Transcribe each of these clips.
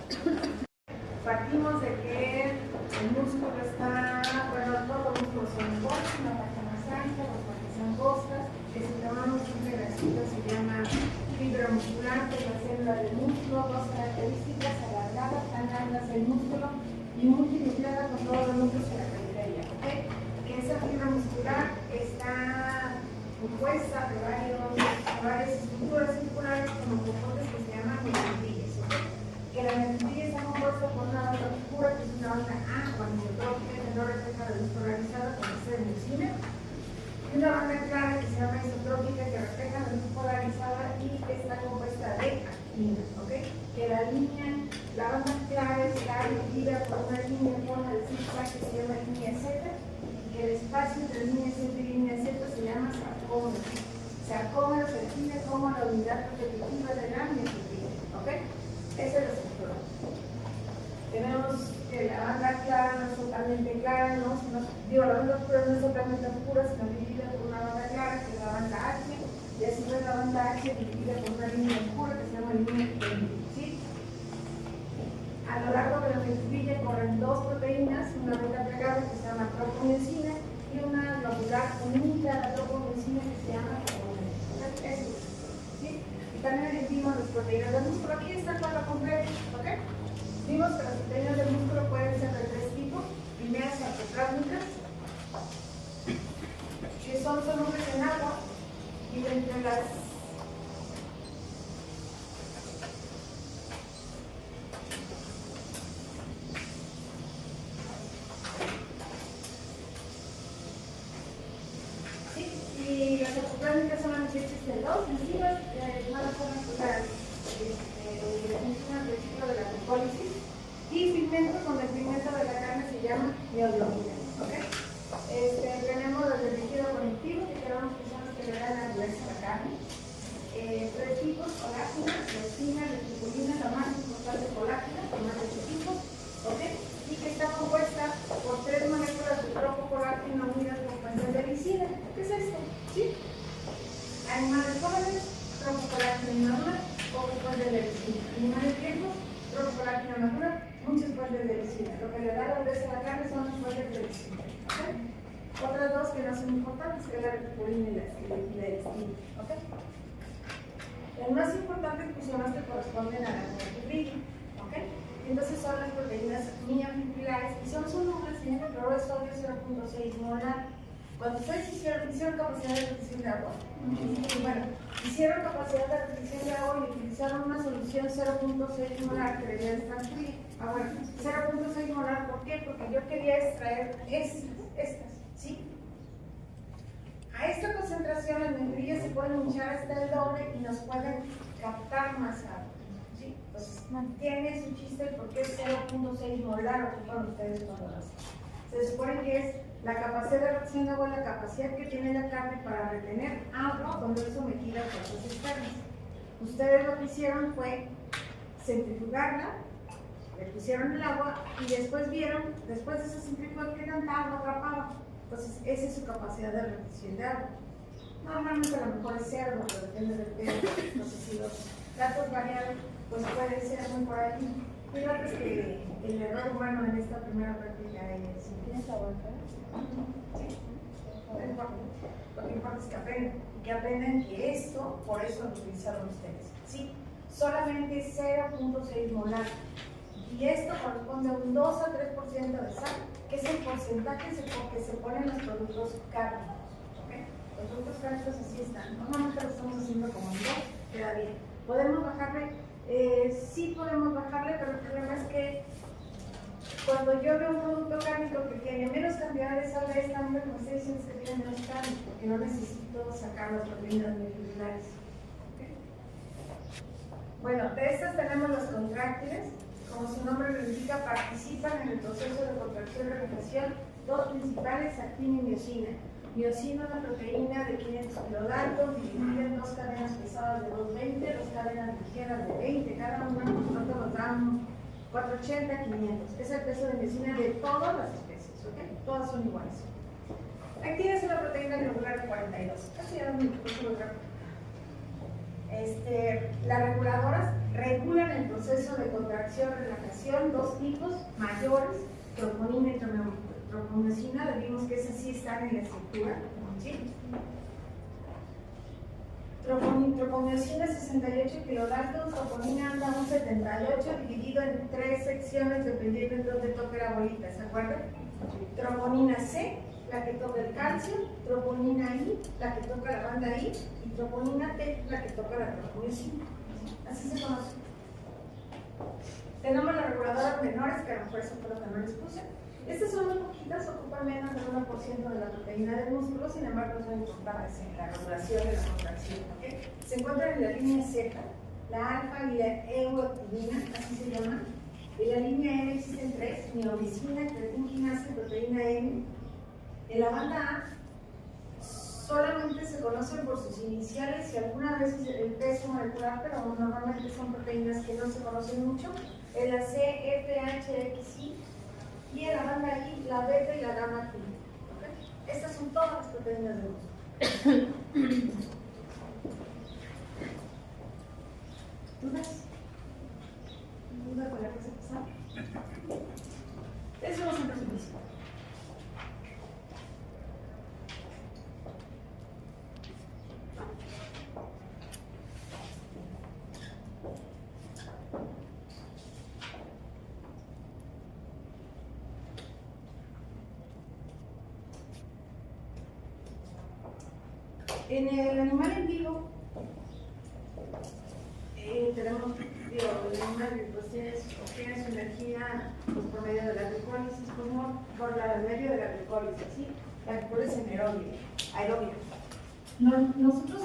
Partimos de que el músculo está, bueno, todos los músculos son iguales, una parte más ancha, las partes angostas, que si tomamos un pedacito se llama fibra muscular, que es la célula del músculo, dos características: alargada, tan largas del músculo, y multinucleada con todos los núcleos en la periferia, ¿ok? Que esa fibra muscular está compuesta de varias estructuras circulares como componentes que se llaman miofibrilas, ¿ok? Que la miofibrila está compuesta por una banda oscura, que es una banda anisotrópica, que no refleja la luz polarizada, como es la miosina, y una banda clara que se llama isotrópica, que refleja la luz polarizada y está compuesta de actina, ¿ok? Que la banda clara está dividida por una línea en forma de zigzag que se llama línea Z, y que el espacio entre línea Z y línea Z se llama sarcómero. Sarcómero se define como la unidad repetitiva de la miofibrila, ¿ok? Esa es la estructura. Tenemos que la banda clara no es totalmente clara, la banda oscura no es totalmente oscura, sino dividida por una banda clara, que es la banda H, y así es la banda H dividida por una línea oscura que se llama línea T, ¿sí? A lo largo de la miofibrila corren dos proteínas, una beta plegada que se llama tropomiosina y una globular unida a la tropomiosina que se llama tropomiosina. Eso, ¿sí? Y también vimos las proteínas del músculo. Aquí está el cuadro completo, ¿ok? Vimos que las proteínas del músculo pueden ser de tres tipos: primeras sarcoplásmicas, que son solubles en agua, y entre las sarcoplásmicas solamente existen dos enzimas que van a formar el ciclo de la glucólisis, y pigmentos, donde el pigmento de la carne se llama mioglobina, ¿ok? Tenemos el tejido conectivo, que queremos que son los que le dan la dureza a la carne. Tres tipos: colágena, leucina, leucotrienina, la más importante colágena, con más de 8 tipos, ¿ok? Y que está compuesta por tres moléculas de tropocolágeno unidas con puentes de lisina. ¿Qué es esto? ¿Sí? Animales jóvenes, tropocolágeno inmadura, pocos puentes de lisina. Animales viejos, tropocolágeno madura, muchos puentes de lisina. Lo que le da la dureza a la carne son los puentes de lisina, ¿ok? Otras dos que no son importantes, que es la reticulina y la elastina, ¿ok? Las más importantes pues son las que corresponden a la miofibrila, ¿ok? Entonces son las proteínas miofibrilares y son solubles en el cloruro de sodio 0.6 molar. Cuando ustedes hicieron capacidad de retención de agua, hicieron capacidad de retención de agua y utilizaron una solución 0.6 molar que debía estar fría. 0.6 molar, ¿por qué? Porque yo quería extraer estas, ¿sí? A esta concentración las miofibrilas se pueden hinchar hasta el doble y nos pueden captar más agua, ¿sí? Entonces mantiene su chiste porque es 0.6 molar, ocupan ustedes cuando lo hacen. Se supone que es la capacidad de retención de agua, la capacidad que tiene la carne para retener agua cuando es sometida a fuerzas externas. Ustedes lo que hicieron fue centrifugarla, le pusieron el agua y después vieron, después de esa centrifuga, que tanta agua atrapaba. Entonces, esa es su capacidad de retención de agua. Normalmente a lo mejor es cerdo, pero depende del peso. Entonces, si los datos variables, pues puede ser muy por ahí. Fíjate que el error humano en esta primera práctica es... ¿Tienes agua? Sí. No importa. Lo que importa es que aprendan que esto, por eso lo utilizaron ustedes. Sí, solamente 0.6 molar. Y esto corresponde a un 2 a 3% de sal, que es el porcentaje que se ponen los productos cárnicos, ¿okay? Los productos cárnicos así están. Normalmente lo estamos haciendo como en 2, queda bien. ¿Podemos bajarle? Sí podemos bajarle, pero el problema es que cuando yo veo un producto cárnico que tiene menos cantidad de sal de esta, me estoy diciendo que tiene menos carne, porque no necesito sacar las proteínas miofibrilares. ¿Okay? Bueno, de estas tenemos los contráctiles. Como su nombre lo indica, participan en el proceso de contracción y relajación dos principales, actina y miosina. Miosina es una proteína de 500 kilodaltos, dividida en dos cadenas pesadas de 220, dos cadenas ligeras de 20, cada una nosotros nos dan 480, 500. Es el peso de miosina de todas las especies, ¿ok? Todas son iguales. Actina es una proteína globular de 42. Casi ya no me puedo lograr. Las reguladoras regulan el proceso de contracción-relajación, dos tipos mayores, troponina y troponina, vimos que esas sí están en la estructura, ¿sí? Troponina 68 kilodaltons, troponina anda un 78, dividido en 3 secciones dependiendo de dónde toque la bolita, ¿se acuerdan? Troponina C, la que toca el calcio, troponina I, la que toca la banda I, y troponina T, la que toca la troponina. Así se conoce. Tenemos las reguladoras menores, que a lo mejor eso fue lo que no les puse. Estas son muy poquitas, ocupan menos del 1% de la proteína del músculo, sin embargo son importantes en la regulación de la contracción. ¿Okay? Se encuentran en la línea Z, la alfa y la euactinina, así se llaman. En la línea M existen 3, miomicina, creatinquinasa y proteína M. En la banda A solamente se conocen por sus iniciales y algunas veces el peso molecular, pero normalmente son proteínas que no se conocen mucho. En la C, F, H, X, Y. Y en la banda I, la beta y la gamma. ¿Okay? Estas son todas las proteínas del músculo. ¿Dudas? ¿Duda con la que se pasa? Eso no es un presupuesto. En el animal en vivo, tenemos, el animal pues, tiene su energía pues, por medio de la glucólisis, por medio de la glucólisis, ¿sí? La glucólisis aerobia. Nosotros,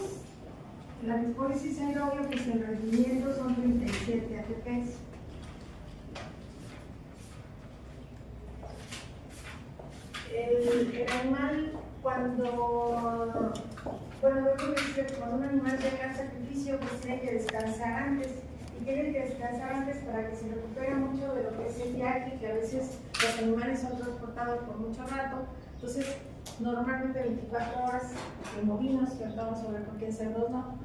la glucólisis aerobia, pues en rendimiento son 37 ATPs. El animal, cuando un animal llega al sacrificio, pues tiene que descansar antes. Y tiene que descansar antes para que se recupere mucho de lo que es el viaje, que a veces los animales son transportados por mucho rato. Entonces, normalmente 24 horas en bovinos, que ahorita vamos a ver por qué en cerdos no,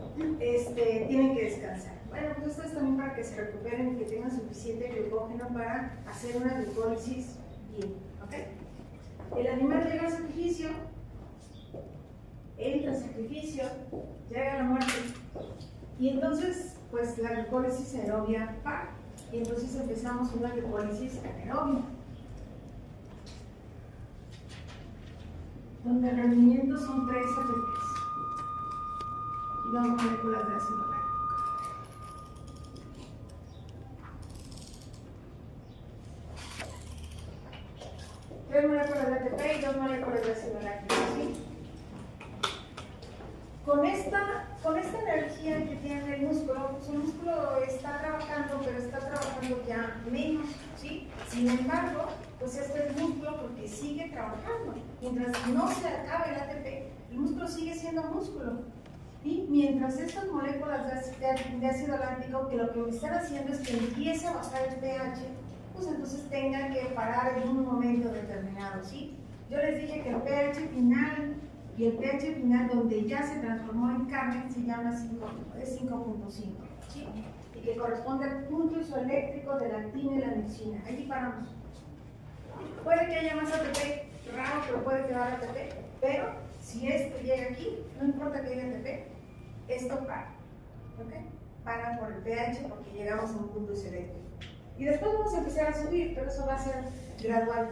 tienen que descansar. Bueno, pues esto es también para que se recuperen y que tengan suficiente glucógeno para hacer una glucólisis bien. ¿Ok? El animal llega al sacrificio, entra al sacrificio, llega a la muerte, y entonces pues la glucólisis aerobia para, y entonces empezamos una glucólisis anaerobia, donde el rendimiento son 3 ATPs y 2 moléculas de ácido láctico. Tres moléculas de ATP y 2 moléculas de ácido láctico, ¿sí? Con esta energía que tiene el músculo, pues el músculo está trabajando, pero está trabajando ya menos, ¿sí? Sin embargo, pues este es músculo porque sigue trabajando. Mientras no se acabe el ATP, el músculo sigue siendo músculo. Y mientras estas moléculas de ácido láctico, que lo que están haciendo es que empiece a bajar el pH, pues entonces tengan que parar en un momento determinado, ¿sí? Yo les dije que el pH final y el pH final donde ya se transformó en carne se llama 5.5, ¿sí? Y que corresponde al punto isoeléctrico de la actina y la mioxina. Allí paramos. Puede que haya más ATP, raro, pero puede quedar ATP, pero si esto llega aquí, no importa que haya ATP, esto para. ¿Ok? Para por el pH porque llegamos a un punto isoeléctrico. Y después vamos a empezar a subir, pero eso va a ser gradual.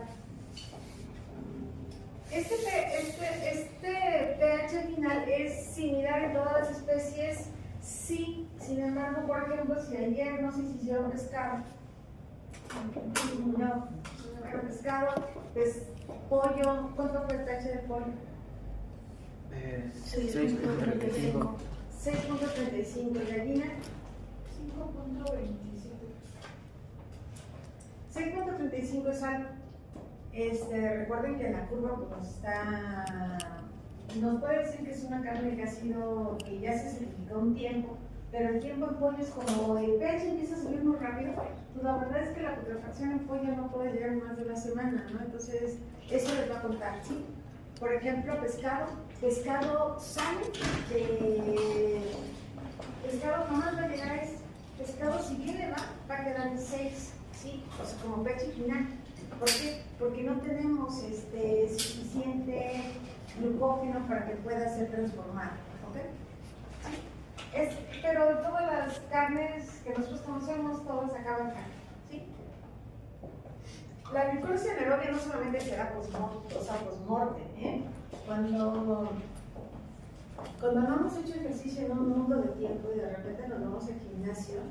Este pH final es similar en todas las especies, sí. Sin embargo, por ejemplo, si ayer no sé si hicieron pescado, pues pollo, ¿cuánto fue el pH del pollo? 6.35. 6.35, gallina 5.27. 6.35 es algo. Recuerden que la curva pues, nos puede decir que es una carne que que ya se sacrificó un tiempo, pero el tiempo en pollo es como el pH empieza a subir muy rápido, pues la verdad es que la putrefacción en pollo no puede llegar más de una semana, ¿no? Entonces eso les va a contar, ¿sí? Por ejemplo, pescado sale Pescado nomás va a llegar a ese. Pescado, si viene, va a quedar en 6, ¿sí? O sea, como pecho final. ¿Por qué? Porque no tenemos suficiente glucógeno para que pueda ser transformado. ¿Ok? Pero todas las carnes que nosotros conocemos, todas acaban carne. ¿Sí? La glucosa anaerobia no solamente se da post-mortem, Cuando no hemos hecho ejercicio en un mundo de tiempo y de repente nos vamos al gimnasio,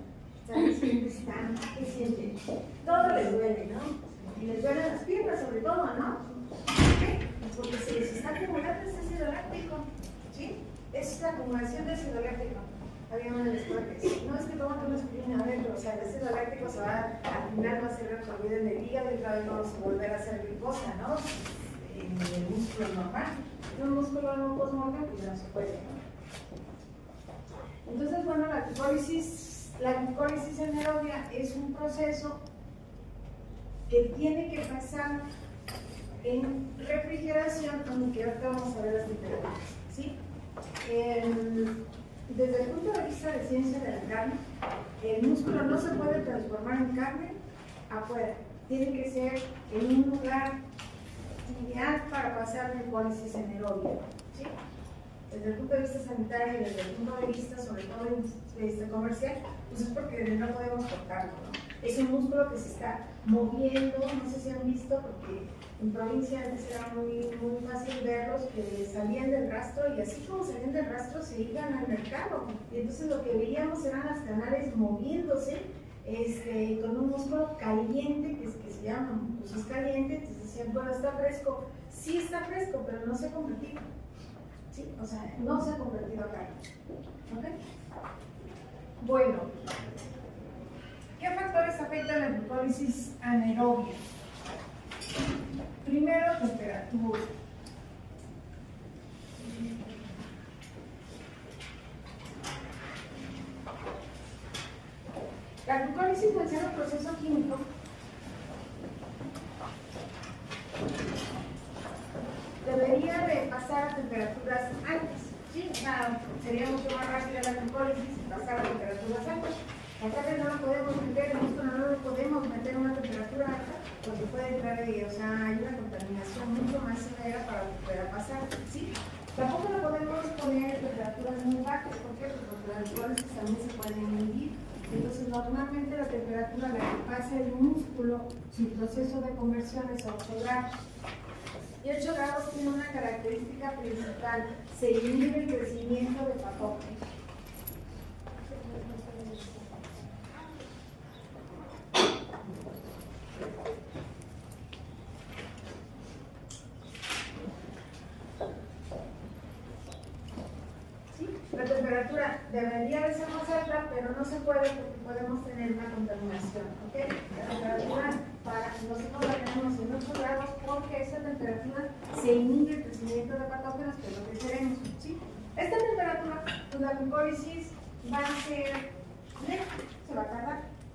¿sabes? ¿Qué sienten? Todo les duele, ¿no? Y les duelen las piernas sobre todo, ¿no? ¿Por qué? Porque se les está acumulando ese ácido láctico, ¿sí? Es la acumulación de ácido láctico. Había una de las cosas que decía, no es que toman una aspirina adentro, o sea, el ácido láctico se va, al final va a ser absorbido en el hígado y otra vez vamos a volver a hacer glucosa, ¿no? En el músculo normal. En un músculo no post-mortem, pues ya no se puede, ¿no? Entonces, bueno, la glucólisis anaerobia es un proceso que tiene que pasar en refrigeración, aunque ahorita vamos a ver las temperaturas, ¿sí? Desde el punto de vista de ciencia de la carne, el músculo no se puede transformar en carne afuera, tiene que ser en un lugar ideal para pasar glucólisis anaerobia, ¿sí? Desde el punto de vista sanitario y desde el punto de vista, sobre todo comercial, pues es porque no podemos tocarlo, ¿no? Es un músculo que se está moviendo, no sé si han visto, porque en provincia antes era muy fácil verlos que salían del rastro y así como salían del rastro se iban al mercado. Y entonces lo que veíamos eran las canales moviéndose con un músculo caliente, que se llama, pues es caliente, entonces decían, bueno, está fresco. Sí está fresco, pero no se ha convertido. ¿Sí? O sea, no se ha convertido a carne. ¿Ok? Bueno, ¿qué factores afectan la glucólisis anaerobia? Primero, temperatura. La glucólisis menciona un proceso químico debería de pasar a temperaturas altas. ¿Sí? O sea, sería mucho más rápida la glucólisis si pasara a temperaturas altas. La carne no la podemos meter, el músculo no lo podemos meter a una temperatura alta porque puede entrar ahí, o sea, hay una contaminación mucho más severa para poder pasar. ¿Sí? Tampoco la podemos poner en temperaturas muy bajas, ¿por qué? Porque las glucólisis también se pueden inhibir. Entonces, normalmente la temperatura a la que pasa el músculo, su proceso de conversión es 8 grados. Y 8 grados tiene una característica principal, se inhibe el crecimiento de patógenos. La temperatura debería de ser más alta, pero no se puede porque podemos tener una contaminación. ¿Okay? La temperatura nosotros la tenemos en 8 grados porque esa temperatura se inhibe el crecimiento de patógenos, que es lo que queremos. ¿Sí? Esta temperatura, pues la glucólisis va a ser lenta,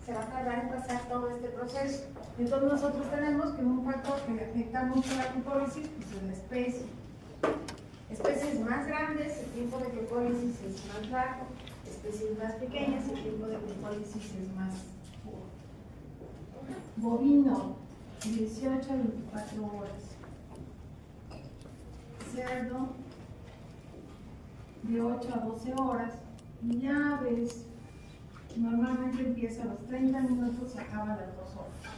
se va a tardar en pasar todo este proceso. Entonces nosotros tenemos que un factor que afecta mucho la glucólisis pues es la especie. Especies más grandes, el tiempo de glucólisis es más largo, especies más pequeñas, el tiempo de glucólisis es más puro. Bovino, 18 a 24 horas. Cerdo, de 8 a 12 horas. Y aves, normalmente empieza a los 30 minutos y acaba a las 2 horas.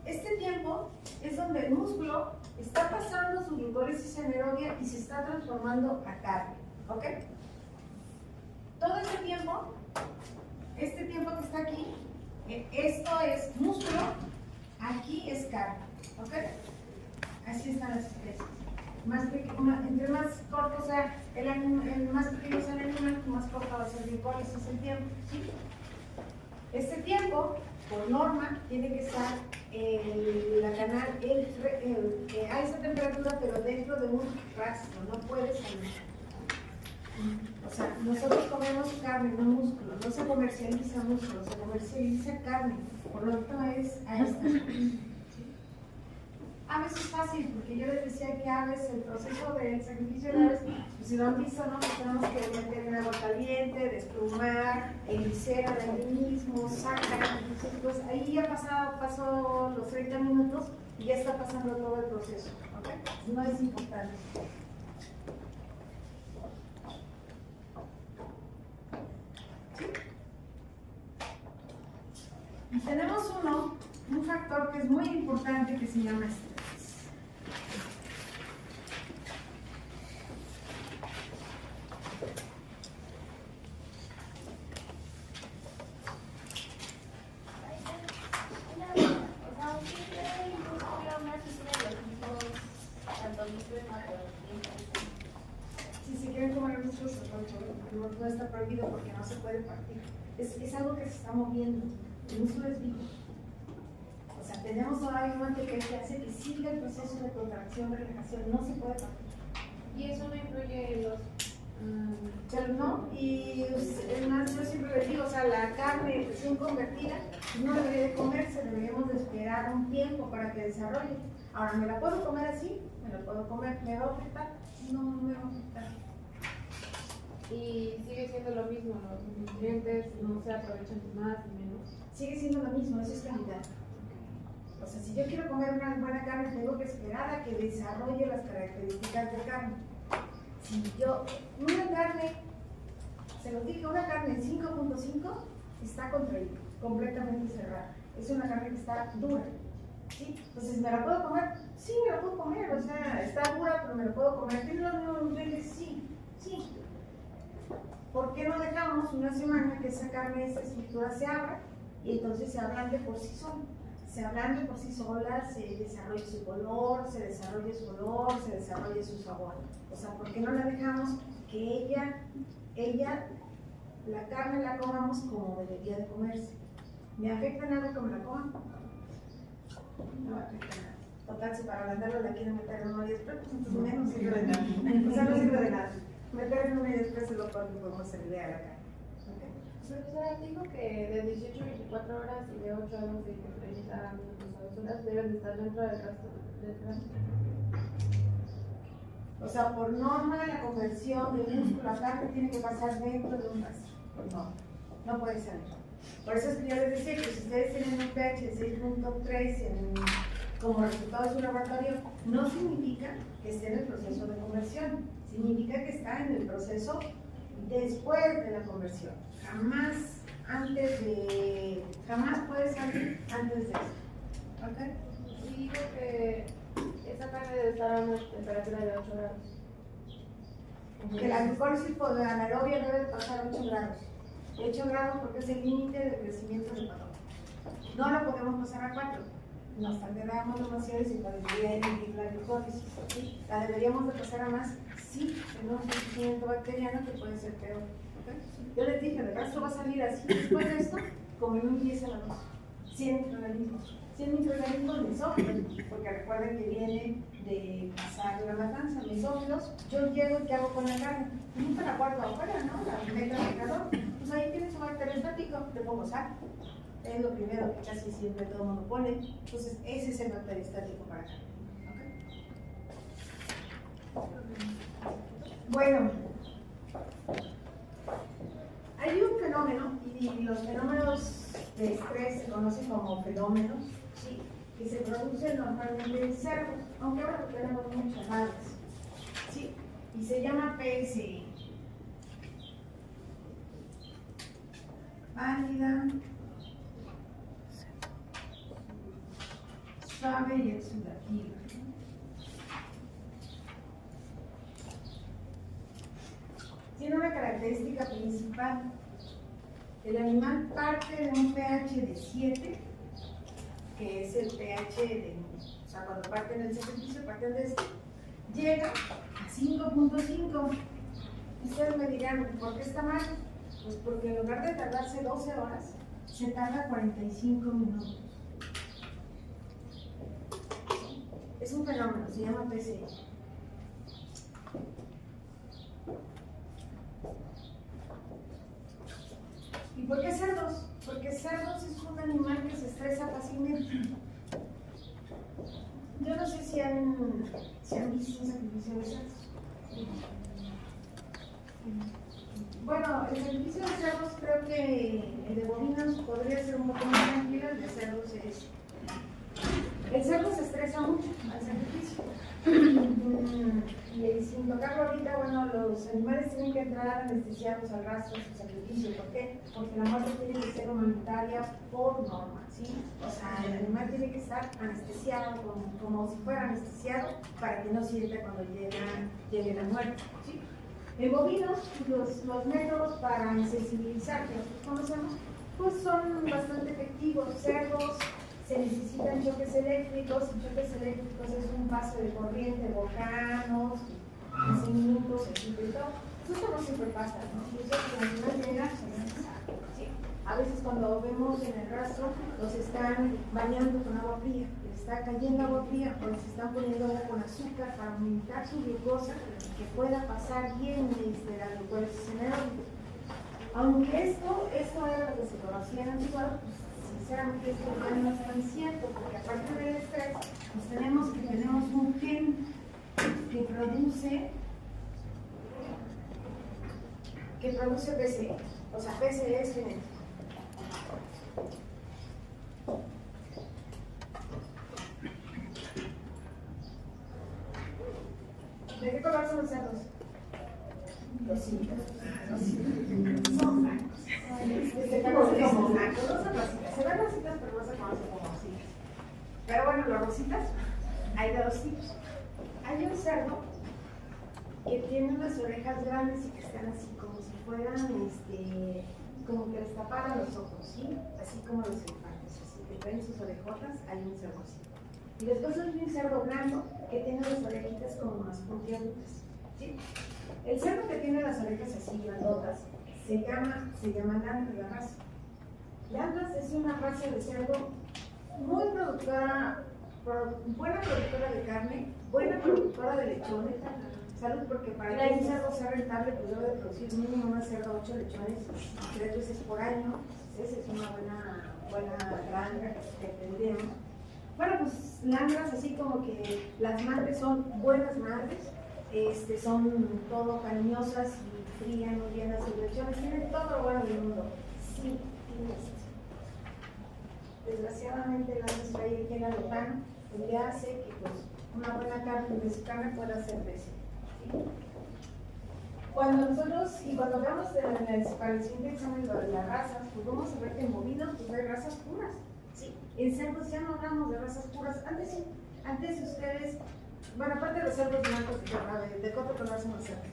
Este tiempo es donde el músculo está pasando su glucólisis anaerobia y se está transformando a carne, ¿ok? Todo este tiempo que está aquí, esto es músculo, aquí es carne, ¿ok? Así están las especies. Entre más corto sea el más pequeño sea el animal, más corto va a ser el glucólisis el tiempo, ¿sí? Este tiempo, por norma, tiene que estar la canal a esa temperatura, pero dentro de un rastro, no puede salir. O sea, nosotros comemos carne, no músculo, no se comercializa músculo, se comercializa carne, por lo tanto es a esta. aves es fácil, porque yo les decía que aves, el proceso del sacrificio de aves, pues si lo han visto, ¿no? Pues tenemos que meter en agua caliente, desplumar, enceran ahí mismo, sacan, entonces, pues ahí ya pasó los 30 minutos y ya está pasando todo el proceso, ¿ok? No es importante. Y tenemos un factor que es muy importante que se llama estrés. Si se quieren comer muchos, no está prohibido porque no se puede partir. Es algo que se está moviendo. El músculo es vivo. O sea, tenemos todavía un material que hace que siga el proceso de contracción, relajación, no se puede partir. Y eso no influye en los... Pero no, y es más, yo siempre les digo, o sea, la carne recién convertida no debería de comerse, deberíamos de esperar un tiempo para que desarrolle. Ahora, ¿me la puedo comer así? Me la puedo comer, ¿me va a afectar? No, no me va a afectar. Y sigue siendo lo mismo, los nutrientes no se aprovechan ni más ni menos. Sigue siendo lo mismo, eso es calidad. O sea, si yo quiero comer una buena carne, tengo que esperar a que desarrolle las características de carne. Si yo, una carne, se lo dije, una carne en 5.5 está contraída, completamente cerrada. Es una carne que está dura. ¿Sí? Entonces, ¿me la puedo comer? Sí, me la puedo comer. O sea, está dura, pero me la puedo comer. ¿Tiene los mismos nutrientes? Sí, sí. ¿Por qué no dejamos una semana que esa carne, esa estructura se abra y entonces se ablande por sí sola? Se ablande por sí sola, se desarrolle su color, se desarrolle su olor, se desarrolle su sabor. O sea, ¿por qué no la dejamos que ella, la carne la comamos como debería de comerse? ¿Me afecta en algo que me la coman? No me afecta nada. Total, si para ablandarlo la quieren meter en 1 y después, pues entonces menos sirve de nada. O sea, no sirve de nada. Meter en 1 y después es lo peor que podemos hacerle a la carne. ¿Okay? Profesora, dijo que de 18 a 24 horas y de 8 a 12 y de 30 minutos a 2 horas deben de estar dentro del rastro. O sea, por norma, la conversión de músculo a carne tiene que pasar dentro de un rastro. Por norma. No puede ser. Por eso es que yo les decía que si ustedes tienen un pH de 6.3 como resultado de su laboratorio, no significa que esté en el proceso de conversión. Significa que está en el proceso después de la conversión. Jamás puede salir antes de eso. ¿Ok? Y dijo que esa carne debe estar a una temperatura de 8 grados. Que la glucólisis anaerobia debe de pasar a 8 grados. 8 grados porque es el límite de crecimiento del patógeno. No lo podemos pasar a 4. Nos tardamos demasiado y se podría emitir la glucólisis. ¿Sí? La deberíamos de pasar a más si tenemos un crecimiento bacteriano que puede ser peor. ¿Okay? Yo les dije, el rastro va a salir así después de esto, como en un 10 a la 2. 100 microorganismos. 100 microorganismos mesófilos, porque recuerden que viene de pasar la matanza, mesófilos. Yo llego y ¿qué hago con la carne? Nunca la guardo afuera, ¿no? La meto al refrigerador. Pues ahí tiene su bacteria estático, le pongo sal. Es lo primero que casi siempre todo el mundo pone. Entonces, ese es el bacteria estático para carne. ¿Okay? Bueno, hay un fenómeno, y los fenómenos de estrés se conocen como fenómenos, ¿sí? Que se producen normalmente en cerdos, aunque ahora tenemos muchas aves, ¿sí? Y se llama PSI. Pálida, suave y exudativa. Tiene una característica principal. El animal parte de un pH de 7, que es el pH o sea, cuando parten del sacrificio, parten de este, llega a 5.5. Ustedes me dirán, ¿por qué está mal? Pues porque en lugar de tardarse 12 horas, se tarda 45 minutos. Es un fenómeno, se llama PSI. ¿Y por qué cerdos? Porque cerdos es un animal que se estresa fácilmente. Yo no sé si han visto un sacrificio de cerdos. Bueno, el sacrificio de cerdos creo que el de bovinos podría ser un poco más tranquilo, el de cerdos es... El cerdo se estresa mucho al sacrificio. Y sin tocarlo ahorita, bueno, los animales tienen que entrar anestesiados al rastro de su sacrificio. ¿Por qué? Porque la muerte tiene que ser humanitaria por norma, ¿sí? O sea, el animal tiene que estar anestesiado, como si fuera anestesiado, para que no sienta cuando llegue la muerte, ¿sí? En bovinos, los métodos para insensibilizar que nosotros conocemos, pues son bastante efectivos. Cerdos, se necesitan choques eléctricos, y choques eléctricos es un paso de corriente, volcanos, nacimientos, etcétera y todo. Eso no siempre pasa, ¿no? Incluso cuando no llega, ¿sí? A veces cuando vemos en el rastro, los están bañando con agua fría, les está cayendo agua fría, o les están poniendo agua con azúcar para aumentar su glucosa, que pueda pasar bien la glucosa en el órgano. Aunque esto era lo que se conocía en el antiguo, pues sinceramente esto ya no es tan cierto, porque aparte del estrés, pues tenemos un gen que produce PCE, o sea, PCE es genético. ¿De qué color son los cerdos? Rositas. Son blancos. Se conocen como blancos, no son rositas. Se ven rositas, pero no se conocen como rositas. Pero bueno, las rositas hay de dos tipos. Hay un cerdo que tiene unas orejas grandes y que están así como si fueran, como que les taparan los ojos, ¿sí? Así como los elefantes, así que traen sus orejotas, hay un cerdo así. Y después hay un cerdo blanco que tiene las orejitas como más puntiagudas, ¿sí? El cerdo que tiene las orejas así grandotas se llama Landras, la raza. Landras es una raza de cerdo muy productora, buena productora de carne, buena productora de lechones. Salud, porque para que un cerdo sea rentable, pues debe de producir mínimo una cerda 8 lechones 3 veces por año. Esa es una buena granja que tendríamos. Bueno, pues Landras, así como que las madres son buenas madres, son todo cariñosas y frían muy bien a sus lechones, tienen todo lo bueno del mundo. Sí, tiene esto. Desgraciadamente Landras trae el gen alotano, que le hace que pues, una buena carne de su carne pueda ser precio. ¿Sí? Cuando veamos para el siguiente examen lo de las razas, pues vamos a ver que en bovinos pues hay razas puras. ¿Sí? En cerdos ya no hablamos de razas puras. Antes sí, antes ustedes, bueno, aparte de los cerdos blancos, ¿de cuánto color son los cerdos?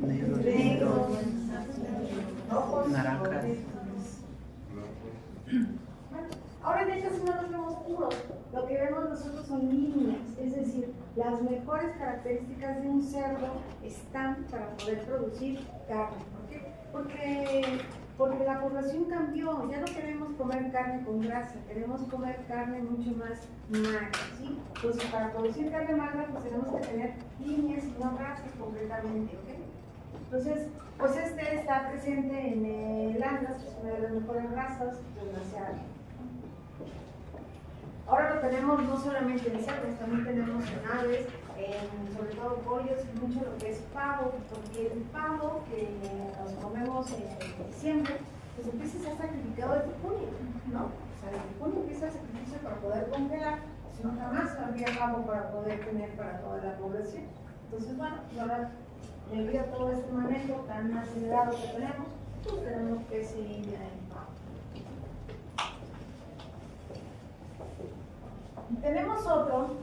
Negros, rojos, naranjas. Bueno, ahora en estos no los vemos puros, lo que vemos nosotros son líneas, es decir, las mejores características de un cerdo están para poder producir carne. ¿Por qué? Porque la población cambió, ya no queremos comer carne con grasa, queremos comer carne mucho más magra, ¿sí? Pues para producir carne magra pues tenemos que tener líneas y no grasas completamente, ¿ok? Entonces, pues está presente en el Landras, que es una de las mejores razas, desgraciadamente. Ahora lo tenemos no solamente en cerdos, también tenemos en aves, sobre todo pollos y mucho lo que es pavo, porque el pavo que nos comemos en diciembre, pues empieza a ser sacrificado desde junio, ¿no? O sea, desde junio empieza el sacrificio para poder congelar, si no jamás habría pavo para poder tener para toda la población. Entonces, bueno, ahora, debido a todo este manejo tan acelerado que tenemos, pues tenemos que seguir en pavo. Tenemos otro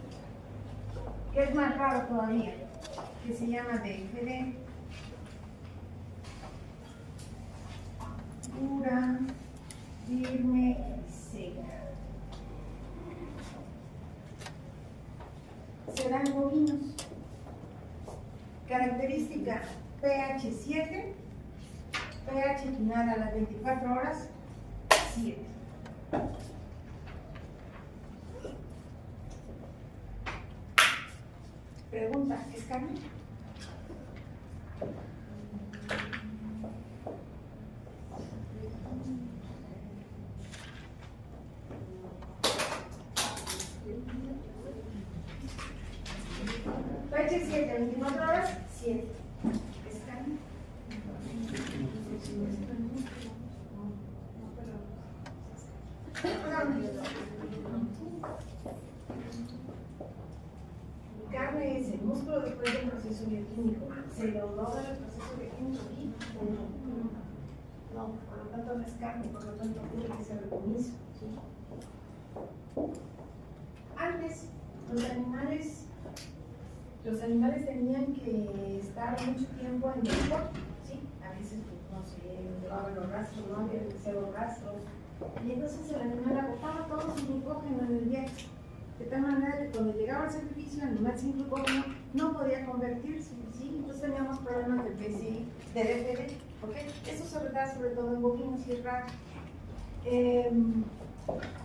que es más raro todavía, que se llama DFD. Dura, firme y seca. Se dan bovinos. Característica pH 7, pH final a las 24 horas 7. Pregunta, ¿es carne? leche 7, 24 horas 7. ¿Es carne? Carne es el músculo después del proceso bioquímico. ¿Se logró el proceso bioquímico aquí o no? No, por lo tanto no es carne, por lo tanto tiene que ser recomiso. ¿Sí? Antes, los animales tenían que estar mucho tiempo en el cuerpo, ¿sí? A veces, no sé, llevaban los rastros, no había cero rastros. Y entonces el animal agotaba todo su glucógeno en el viaje. De tal manera que cuando llegaba al sacrificio, el animal sin glucógeno no podía convertirse, ¿sí? Entonces teníamos problemas de PCI, de DFD, ¿ok? Eso se da sobre todo en bovinos y raros.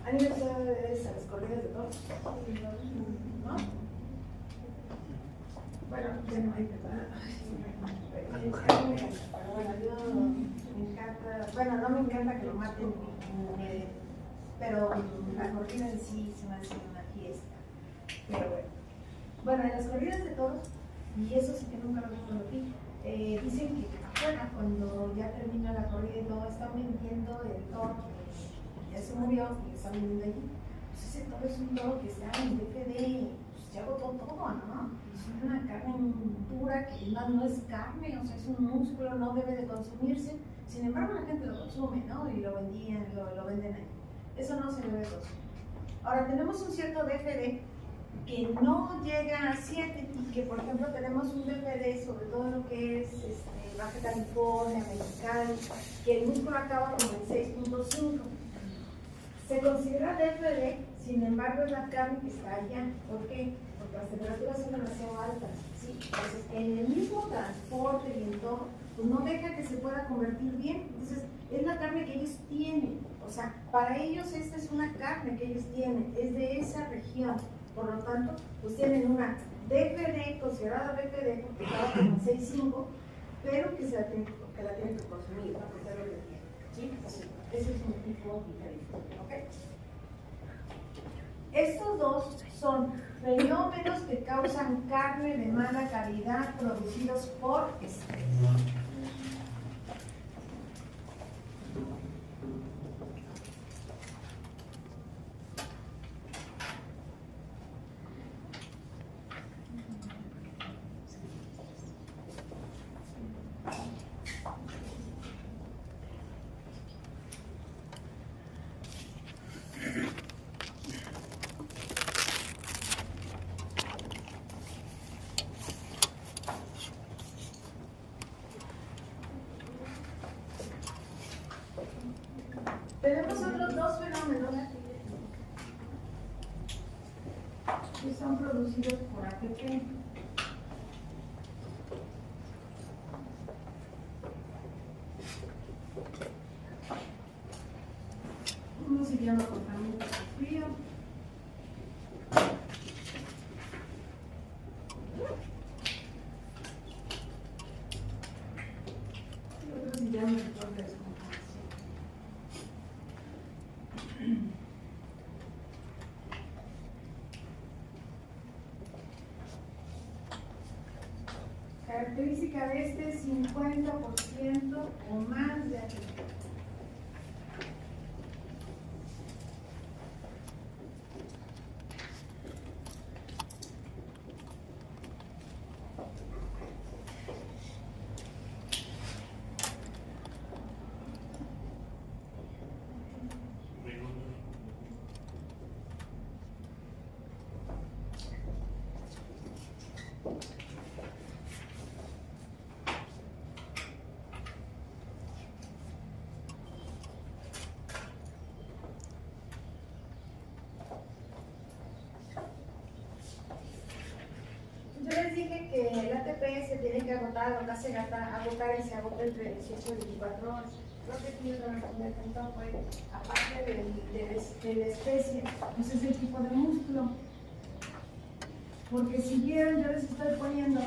¿Han ido ustedes a las corridas de toros? ¿No? Bueno, ya no hay, ¿verdad? Pero bueno, yo me encanta, bueno, no me encanta que lo maten, pero la corrida en sí se me hace una fiesta. Pero bueno, en las corridas de toros, y eso sí que nunca lo conocí, dicen que afuera, cuando ya termina la corrida y todo, están vendiendo el toro que ya se murió y lo están vendiendo allí. Pues ese toro es un toro que está en DFD, pues ya agotó todo, ¿no? Es una carne dura que no es carne, o sea, es un músculo, no debe de consumirse. Sin embargo, la gente lo consume, ¿no? Y lo vendían, lo venden ahí. Eso no se debe de consumir. Ahora, tenemos un cierto DFD que no llega a 7 y que, por ejemplo, tenemos un DFD sobre todo lo que es Baja California, Mexicali, que el músculo acaba como en 6.5. Se considera DFD, sin embargo, es la carne que está allá. ¿Por qué? Porque las temperaturas son demasiado altas, ¿sí? Entonces, en el mismo transporte y en todo, pues no deja que se pueda convertir bien. Entonces, es la carne que ellos tienen. O sea, para ellos esta es una carne que ellos tienen, es de esa región. Por lo tanto, pues tienen una DFD, considerada DFD, porque estaba como 6.5, pero que la tienen que consumir, para que lo que tienen. ¿Sí? Así. Ese es un tipo diferente. ¿Ok? Estos dos son fenómenos que causan carne de mala calidad producidos por estrés. Tenemos otros dos fenómenos que son producidos por ATP. Uno se llama cortamiento por frío. Y otro se llama por descomposición. Característica de este 50% o más de ATP. Yo les dije que el ATP se tiene que agotar y se agota entre 18 y 24 horas. Creo que aquí otra vez me contó, pues, aparte de la especie, pues es el tipo de músculo. Porque si vieron, yo les estoy poniendo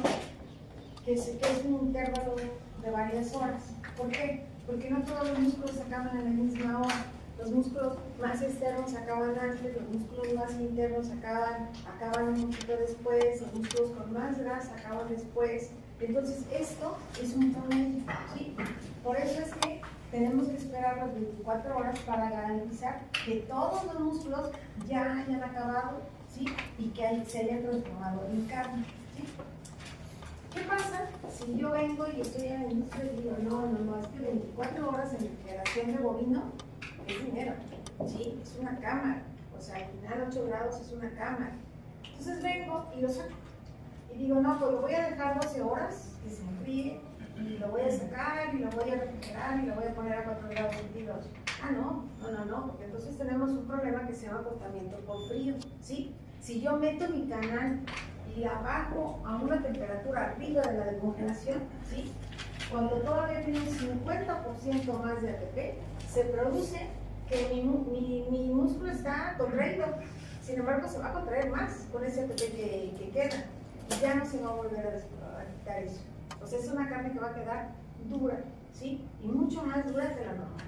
que es un intervalo de varias horas. ¿Por qué? Porque no todos los músculos se acaban en la misma hora. Los músculos más externos acaban antes, los músculos más internos acaban un poquito después, los músculos con más grasa acaban después. Entonces esto es un promedio, ¿sí? Por eso es que tenemos que esperar las 24 horas para garantizar que todos los músculos ya hayan acabado, ¿sí? Y que se hayan transformado en carne, ¿sí? ¿Qué pasa si yo vengo y estoy en el inicio y digo, no, es que 24 horas en refrigeración de bovino es dinero, ¿sí? Es una cámara, o sea, al final 8 grados es una cámara. Entonces vengo y lo saco. Y digo, no, pues lo voy a dejar 12 horas, que se enfríe, y lo voy a sacar, y lo voy a refrigerar, y lo voy a poner a 4 grados centígrados. Ah, no, porque entonces tenemos un problema que se llama cortamiento por frío, ¿sí? Si yo meto mi canal y la bajo a una temperatura arriba de la de congelación, ¿sí? Cuando todavía tiene un 50% más de ATP, se produce que mi músculo está contraído. Sin embargo, se va a contraer más con ese ATP que queda. Y ya no se va a volver a quitar eso. O sea, es una carne que va a quedar dura, ¿sí? Y mucho más dura que la normal.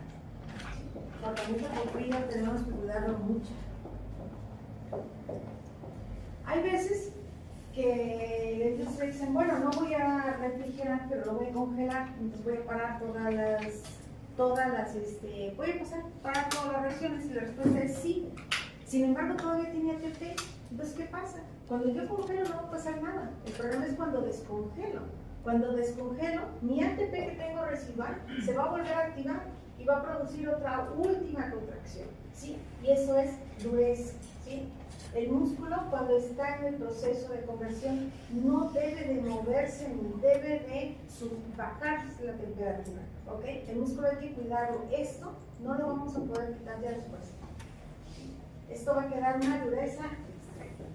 Cortamiento por frío tenemos que cuidarlo mucho. Hay veces que la industria dicen, bueno, no voy a refrigerar, pero lo voy a congelar, entonces voy a parar voy a parar todas las reacciones, y la respuesta es sí. Sin embargo, todavía tiene ATP. Entonces, ¿qué pasa? Cuando yo congelo no va a pasar nada. El problema es cuando descongelo. Cuando descongelo, mi ATP que tengo residual se va a volver a activar y va a producir otra última contracción, ¿sí? Y eso es dureza, ¿sí? El músculo, cuando está en el proceso de conversión, no debe de moverse ni debe de bajarse la temperatura, ¿ok? El músculo hay que cuidarlo. Esto no lo vamos a poder quitar ya después. Esto va a quedar una dureza extrema.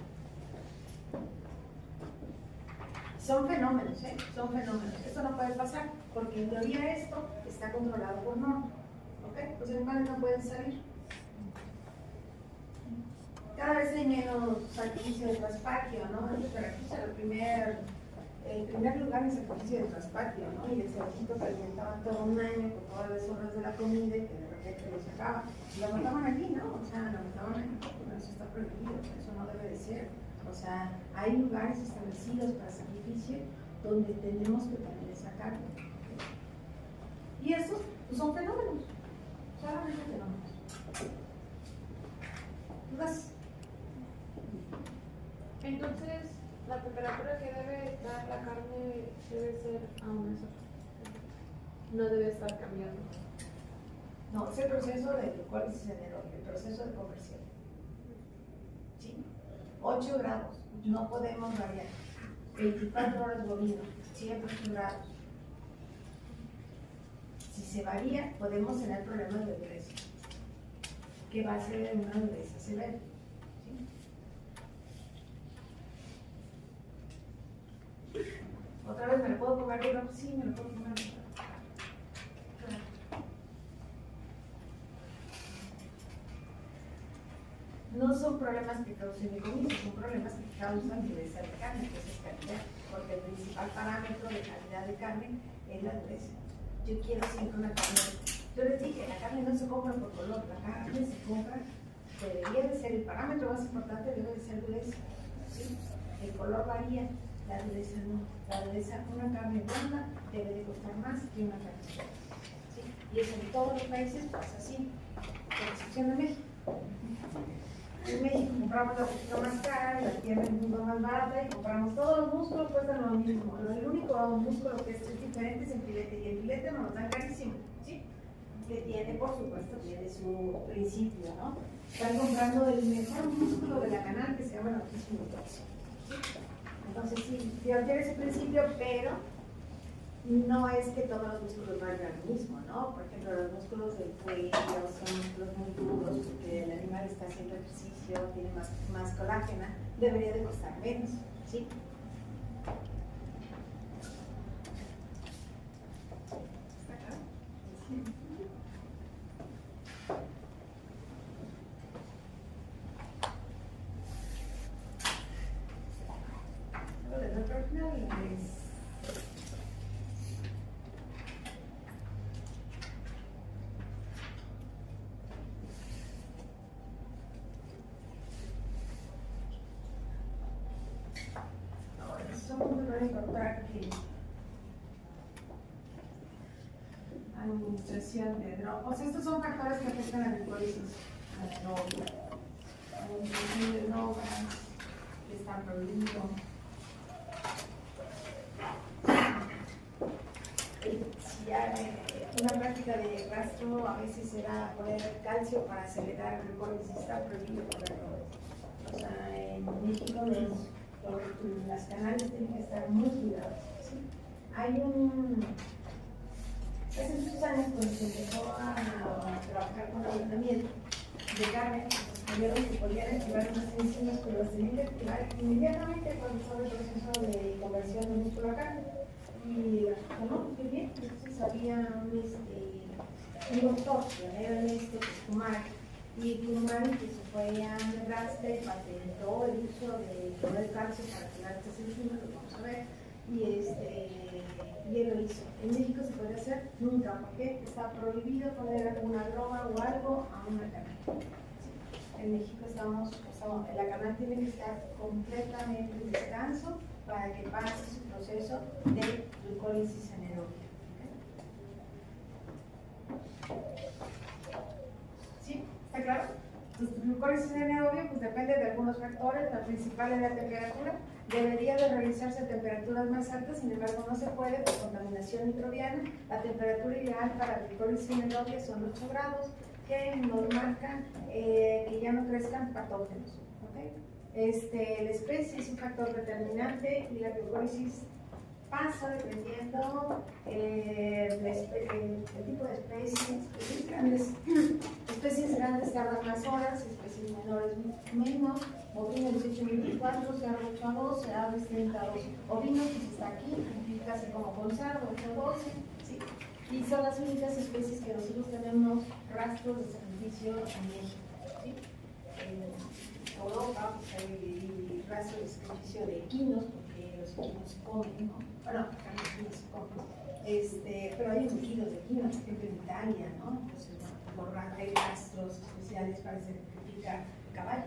Son fenómenos, ¿eh? Son fenómenos. Esto no puede pasar, porque en teoría esto está controlado por norma, ¿ok? Los animales no pueden salir. Cada vez hay menos sacrificio de traspatio, ¿no? Antes de la cruza, el primer lugar es sacrificio de traspatio, ¿no? Y el cervecito se alimentaban todo un año con todas las horas de la comida y que de repente lo sacaban. Y lo mataban aquí, ¿no? O sea, lo mataban aquí, porque eso está prohibido, eso no debe de ser. O sea, hay lugares establecidos para sacrificio donde tenemos que tener esa carne. Y eso pues, son fenómenos, solamente fenómenos. ¿Dudas? Entonces, la temperatura que debe estar la carne debe ser a una sola. No debe estar cambiando. No, es el proceso de glucólisis anaeróbica, el proceso de conversión. ¿Sí? 8 grados, no podemos variar. 24 horas bovino, siempre 8 grados. Si se varía, podemos tener problemas de dureza, que va a ser una dureza severa. ¿Otra vez me lo puedo comer duro? Sí, me lo puedo comer duro. No son problemas que causen egoísmo, son problemas que causan dureza de carne, que es calidad, porque el principal parámetro de calidad de carne es la dureza. Yo quiero siempre una carne. Yo les dije, la carne no se compra por color, la carne se compra, debería de ser, el parámetro más importante debe de ser dureza, ¿sí? El color varía. La dureza no. La dureza, una carne blanda debe de costar más que una carne roja, ¿sí? Y eso en todos los países pasa así, con excepción de México. En México compramos la poquito más cara, la tierra es mucho más barata y compramos todos los músculos, cuestan lo mismo. El único músculo que es diferente es el filete, y el filete nos lo dan carísimo, ¿sí? Que tiene, por supuesto, tiene su principio, ¿no? Están comprando el mejor músculo de la canal que se llama el autismo tóxico, ¿sí? Entonces sí, tiene ese principio, pero no es que todos los músculos valgan lo mismo, ¿no? Por ejemplo, los músculos del cuello son músculos muy duros porque el animal está haciendo ejercicio, tiene más colágena, debería de costar menos, ¿sí? ¿Está claro? Sí. Lo de la próxima es... encontrar que administración de drogas, estos son factores que afectan a la glucólisis anaeróbica. Administración de drogas, que está prohibido. Si hay una práctica de rastro, a veces será poner calcio para acelerar el glucólisis, está prohibido ponerlo. O sea, en México las canales tienen que estar muy cuidados. ¿Sí? Hay hace muchos años cuando se empezó a trabajar con ablandamiento de carne, descubrieron que podían activar unas enzimas, pero las tenían que activar inmediatamente cuando estaba el proceso de conversión de músculo a carne. Y no, qué bien, entonces había un doctor, era Kumar, y Kumar que se fue a Nebraska y patentó el uso de poner calcio para activar estas enzimas, lo vamos a ver, y él lo hizo. En México se puede hacer nunca, porque está prohibido poner alguna droga o algo a una canal. En México la canal tiene que estar completamente en descanso para que pase su proceso de glucólisis anaeróbica. ¿Sí? ¿Está claro? Entonces, glucólisis anaeróbica pues depende de algunos factores, la principal es la temperatura. Debería de realizarse a temperaturas más altas, sin embargo no se puede por contaminación microbiana. La temperatura ideal para la glucólisis anaeróbica son 8 grados, que nos marcan que ya no crezcan patógenos. ¿Okay? La especie es un factor determinante y la glucólisis pasa dependiendo el tipo de especies. Especies grandes tardan más horas, especies menores menos. Ovino 18-24, cerdo 8-12, aves 30-12. Ovino, pues está aquí, casi como con cerdo 8-12. ¿Sí? Y son las únicas especies que nosotros tenemos rastros de sacrificio en México. ¿Sí? En Europa pues hay rastros de sacrificio de equinos, porque los equinos se comen, ¿no? Bueno, los equinos se comen. Pero hay kilos de equinos, por ejemplo en Italia, ¿no? Entonces, bueno, hay rastros especiales para sacrificar caballos.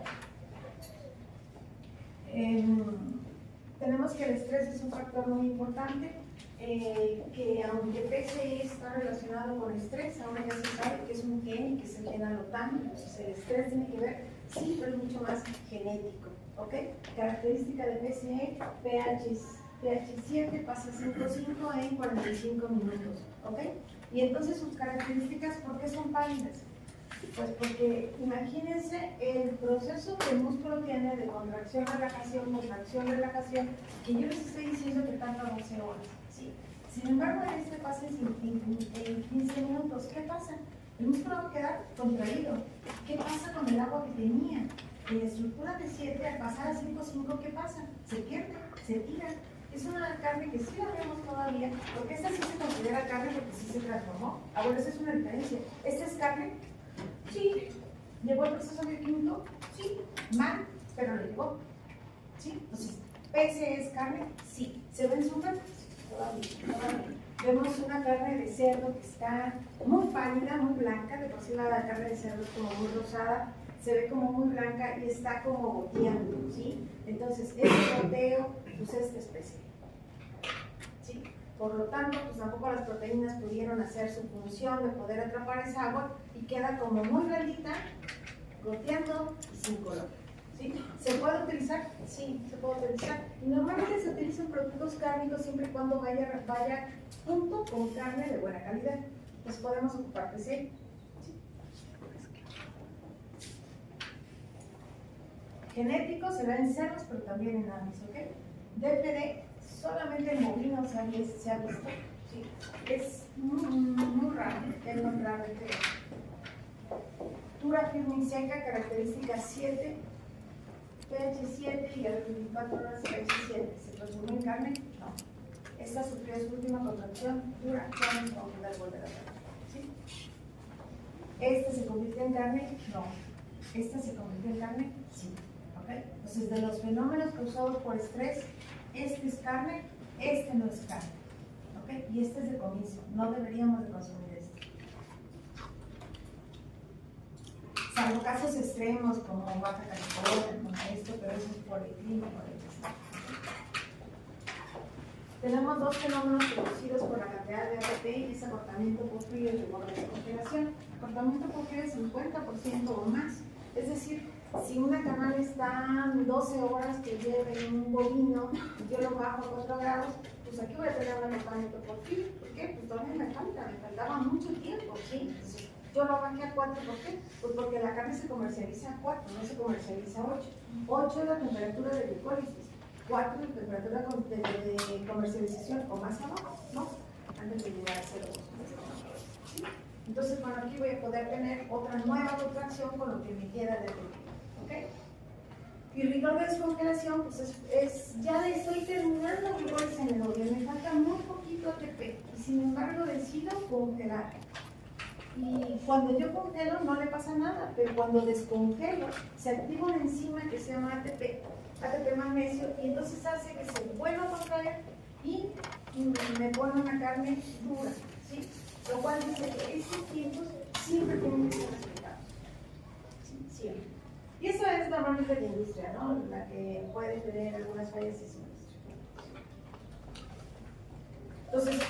Tenemos que el estrés es un factor muy importante, que aunque PCE está relacionado con estrés, ahora ya se sabe que es un gen, que es el gen alotano, entonces el estrés tiene que ver, sí, pero es mucho más genético, ¿ok? Característica de PCE, pH 7 pasa a 5,5 en 45 minutos, ¿ok? Y entonces sus características, ¿por qué son pálidas? Pues porque imagínense el proceso que el músculo tiene de contracción, relajación, que yo les estoy diciendo que tarda 12 horas. ¿Sí? Sin embargo, en pasa en 15 minutos. ¿Qué pasa? El músculo va a quedar contraído. ¿Qué pasa con el agua que tenía? En la estructura de 7, al pasar a 5,5, ¿qué pasa? Se pierde, se tira. Es una carne que sí la vemos todavía, porque esta sí se considera carne porque sí se transformó. Ahora, esa es una diferencia. Esta es carne. Sí, ¿llegó el proceso bioquímico? Sí, mal, pero lo llegó. ¿Sí? Entonces, ¿PCE es carne? Sí. ¿Se ven súper? Todavía. Vemos una carne de cerdo que está muy pálida, muy blanca, de por sí la carne de cerdo es como muy rosada, se ve como muy blanca y está como goteando, ¿sí? Entonces, este goteo, pues esta especie. ¿Sí? Por lo tanto, pues tampoco las proteínas pudieron hacer su función de poder atrapar esa agua y queda como muy blandita, goteando y sin color. ¿Sí? ¿Se puede utilizar? Sí, se puede utilizar. Y normalmente se utilizan productos cárnicos siempre y cuando vaya junto con carne de buena calidad. Pues podemos ocupar PCE. ¿Sí? Genético se da en cerdos, pero también en aves, ¿ok? DPD solamente en bovinos se ha visto. ¿Sí? Es muy raro encontrar DPD. Dura, firme y seca, característica 7, pH 7 y a las 24 horas pH 7. ¿Se transformó en carne? No. Esta sufrió su última contracción, dura, ya no vamos a poder volver a ver. ¿Sí? ¿Esta se convirtió en carne? No. ¿Esta se convirtió en carne? Sí. ¿Okay? Entonces, de los fenómenos causados por estrés, este es carne, este no es carne. ¿Okay? Y este es de comienzo, no deberíamos de consumir este. Salvo casos extremos como Baja California, como esto, pero eso es por el clima, por el tenemos dos fenómenos producidos por la cantidad de ATP y ese acortamiento por frío y reborde de congelación. Acortamiento por frío es 50% o más. Es decir, si una canal está 12 horas que lleve un bovino y yo lo bajo a 4 grados, pues aquí voy a tener un acortamiento por frío. ¿Por qué? Pues todavía me faltaba mucho tiempo, ¿sí? Entonces, yo lo bajé a 4, ¿por qué? Pues porque la carne se comercializa a 4, no se comercializa a 8. 8 es la temperatura de glicólisis. 4 de temperatura de comercialización o más abajo, ¿no? Antes de llegar a 0. ¿Sí? Entonces, bueno, aquí voy a poder tener otra nueva contracción con lo que me queda de líquido, ¿ok? Y rigor de descongelación, pues ya estoy terminando rigores anaerobios, me falta muy poquito ATP y sin embargo decido congelar. Y cuando yo congelo no le pasa nada, pero cuando descongelo se activa una enzima que se llama ATP magnesio, y entonces hace que se vuelva a contraer y me pone una carne dura, ¿sí? Lo cual dice que estos tiempos siempre tienen que ser respetados, ¿sí? Siempre. Y eso es normalmente la industria, ¿no? La que puede tener algunas fallas es su industria. Entonces,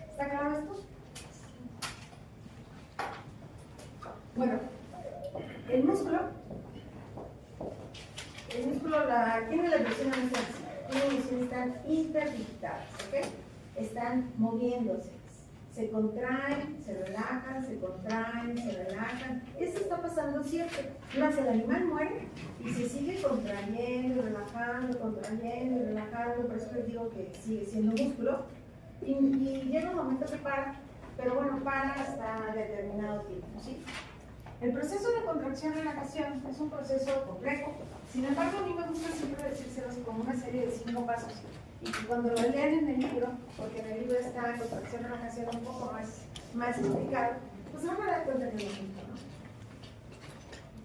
¿está claro esto? Bueno, el músculo, tiene las versiones están interdigitadas, ¿ok? Están moviéndose, se contraen, se relajan, se contraen, se relajan. Esto está pasando siempre. Más el animal muere y se sigue contrayendo, relajando, contrayendo, relajando. Por eso les digo que sigue siendo músculo. Y llega un momento que para, pero bueno, para hasta determinado tiempo, ¿sí? El proceso de contracción-relajación es un proceso complejo. Sin embargo, a mí me gusta siempre decírselos como una serie de 5 pasos. Y que cuando lo lean en el libro, porque en el libro está contracción-relajación un poco más explicado, pues se van a dar cuenta de lo mismo,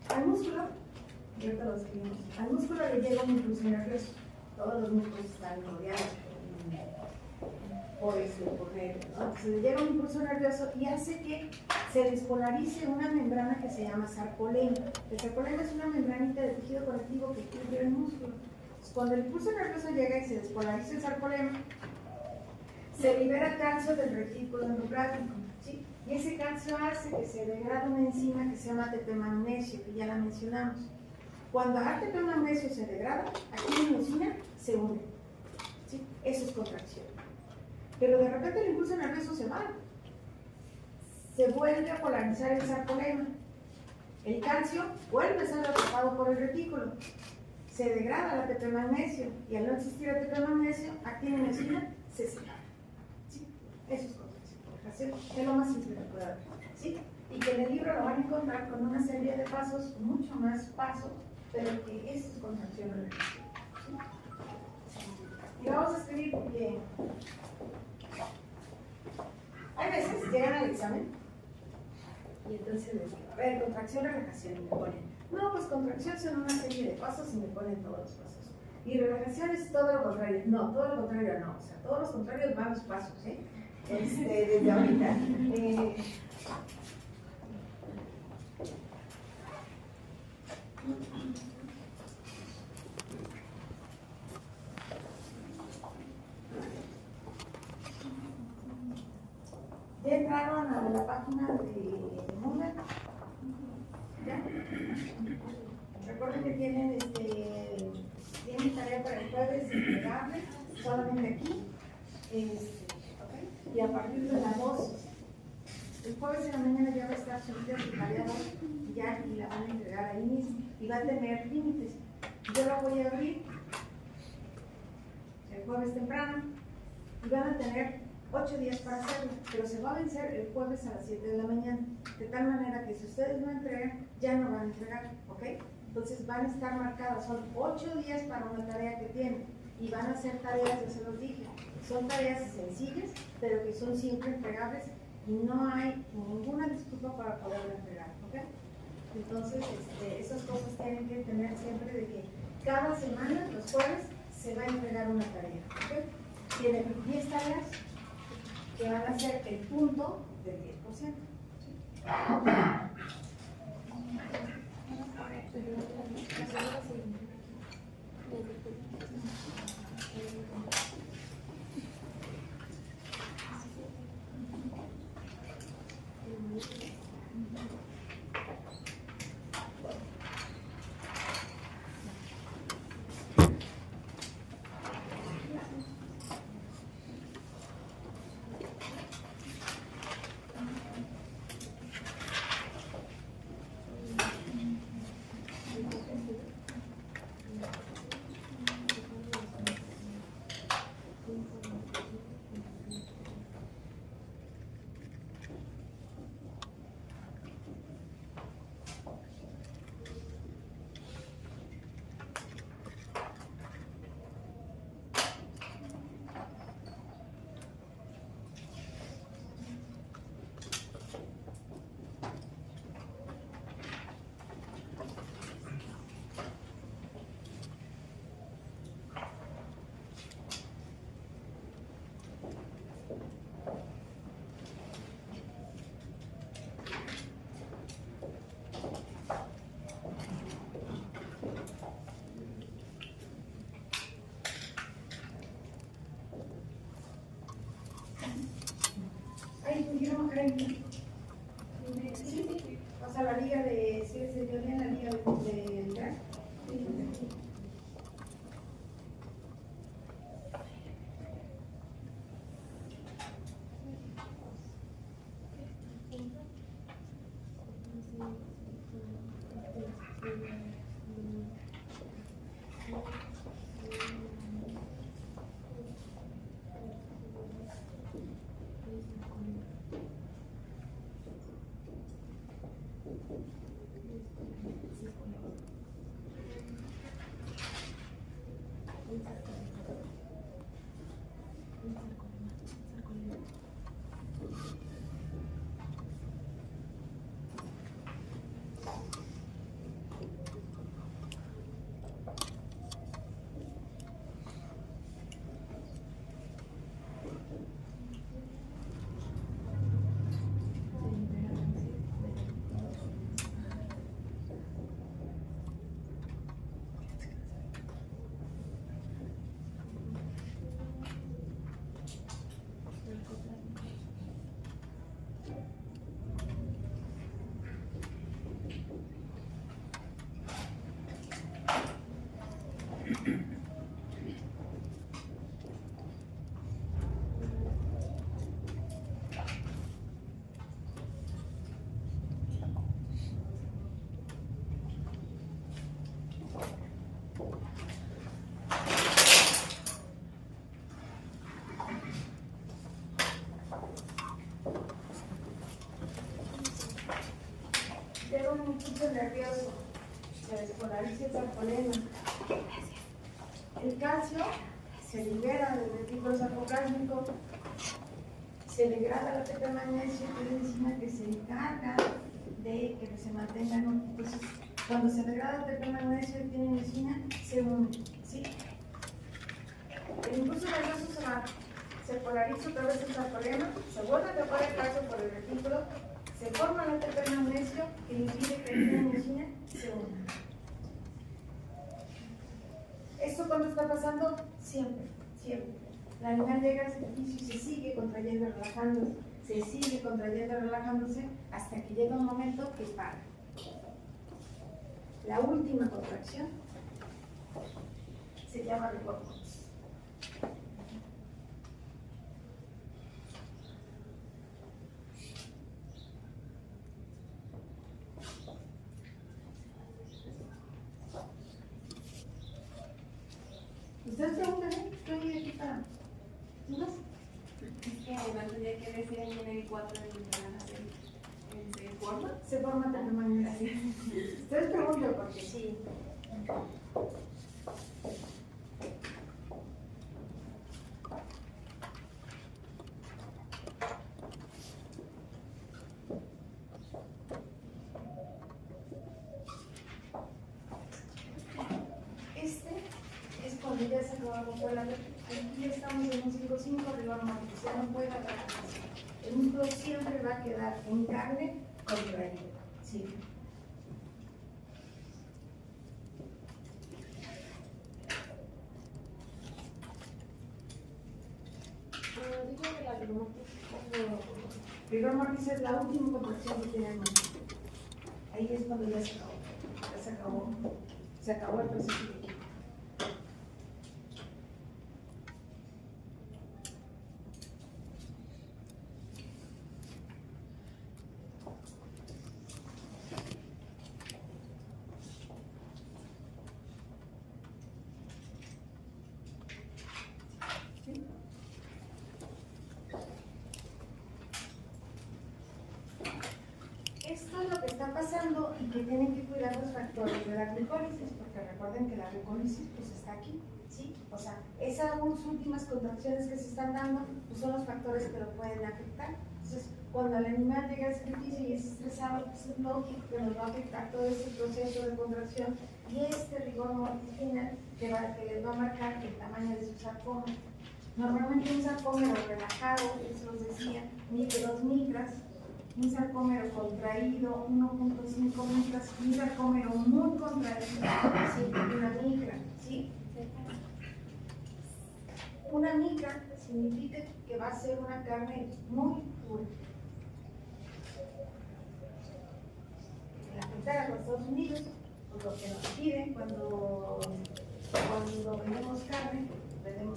¿no? Al músculo, y ahorita lo escribimos, al músculo le llega un impulso nervioso. Todos los músculos están rodeados por nervios, ¿no? Entonces le llega un impulso nervioso y hace que se despolarice una membrana que se llama sarcolema. El sarcolema es una membranita de tejido conectivo que cubre el músculo. Entonces, cuando el impulso nervioso llega y se despolariza el sarcolema, se libera calcio del retículo endoplasmático, ¿sí? Y ese calcio hace que se degrade una enzima que se llama ATP magnesio, que ya la mencionamos. Cuando ATP magnesio se degrada, aquí la enzima se une, ¿sí? Eso es contracción. Pero de repente el impulso nervioso se va. Se vuelve a polarizar el sarcolema. El calcio vuelve a ser atrapado por el retículo. Se degrada el ATP magnesio. Y al no existir ATP magnesio, activa una enzima, se separa. ¿Sí? Eso es contracción. Es lo más simple que puede haber. ¿Sí? Y que en el libro lo van a encontrar con una serie de pasos, mucho más pasos, pero que eso es contracción relajación. ¿Sí? Y vamos a escribir porque hay veces llegan al examen y entonces les digo, a ver, contracción, relajación, y me ponen, no, pues contracción son una serie de pasos y me ponen todos los pasos. Y relajación es todo lo contrario. No, todo lo contrario no. O sea, todos los contrarios van los pasos, ¿eh? Desde ahorita. ¿Ya entraron a la página de Moodle? ¿Ya? Recuerden que tienen tarea para el jueves entregable, solamente aquí. ¿Okay? Y a partir de las 2, el jueves de la mañana ya va a estar subida su tarea 2 y la van a entregar ahí mismo. Y va a tener límites. Yo la voy a abrir el jueves temprano y van a tener 8 días para hacerlo, pero se va a vencer el jueves a las 7 de la mañana, de tal manera que si ustedes no entregan, ya no van a entregar, ¿ok? Entonces van a estar marcadas, son 8 días para una tarea que tienen, y van a ser tareas, ya se los dije, son tareas sencillas, pero que son siempre entregables, y no hay ninguna disculpa para poderlo entregar, ¿ok? Entonces, esas cosas tienen que tener siempre de que cada semana, los jueves, se va a entregar una tarea, ¿ok? Tienen 10 tareas, que van a ser el punto del 10%. ¿Sí? Sí, sí. O sea, la liga de, sí, se dio bien la liga de gas. Sí. Llega un impulso nervioso, se despolariza el sarcolemma. El calcio se libera del retículo sarcoplasmico, se degrada la ATP magnesio, que es la enzima que se encarga de que se mantengan. Entonces, cuando se degrada el ATP magnesio y tiene enzima, se une, ¿sí? El impulso nervioso se va, se polariza otra vez el sarcolemma, se vuelve a tapar el calcio por el retículo, se forma el ATP magnesio que impide que la enzima se una. ¿Esto cuándo está pasando? Siempre, siempre. El animal llega al sacrificio y se sigue contrayendo, relajándose, se sigue contrayendo, relajándose, hasta que llega un momento que para. La última contracción se llama rigor mortis. Ustedes preguntan, estoy aquí para dudas. Es que además tendría que decir en el 4 de ¿se forma? Se forma de manera así. Ustedes preguntan porque sí. Ya se acabó con la aquí ya estamos en un 5-5, rigor mortis, ya no puede haber más. El músculo siempre va a quedar en carne contraído. Sí. Digo que la rigor mortis Rigor mortis es la última contracción que tiene el músculo. Ahí es cuando ya se acabó. Ya se acabó. Se acabó el proceso de equipo. Esto es lo que está pasando y que tienen que cuidar los factores de la glicólisis, porque recuerden que la glicólisis pues está aquí, ¿sí? O sea, esas últimas contracciones que se están dando pues, son los factores que lo pueden afectar. Entonces, cuando el animal llega al sacrificio y es estresado, pues es lógico que nos va a afectar todo este proceso de contracción y este rigor mortis final que les va a marcar el tamaño de su sarcómero. Normalmente un sarcómero relajado, eso os decía, mide 2 micras. Un sarcómero contraído, 1.5 micras, un sarcómero muy contraído, sí, una micra, ¿sí? Una micra significa que va a ser una carne muy dura. frontera con Estados Unidos, pues lo que nos piden cuando vendemos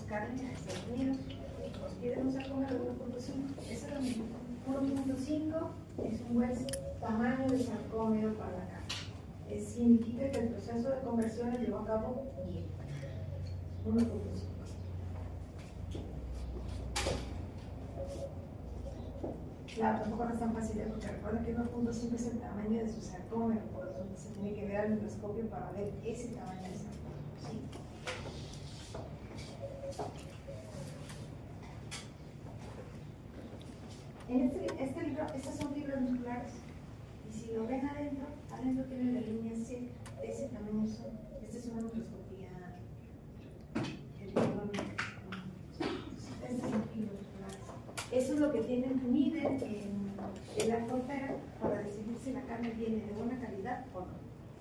carne a Estados Unidos, nos piden un saco de 1.5. Eso es lo mismo. 1.5 es un buen tamaño de sarcómero para la carne. Significa que el proceso de conversión lo llevó a cabo bien. 1.5. Claro, tampoco no es tan fácil, porque recuerda que 1.5 es el tamaño de su sarcómero, por eso se tiene que ver al microscopio para ver ese tamaño de sarcómero. ¿Sí? En este libro, estas son fibras musculares, y si lo ven adentro tiene la línea seca, de ese tamaño son. Esta es una microscopía. Estas son fibras musculares. Eso es lo que miden en la frontera para decidir si la carne viene de buena calidad o no.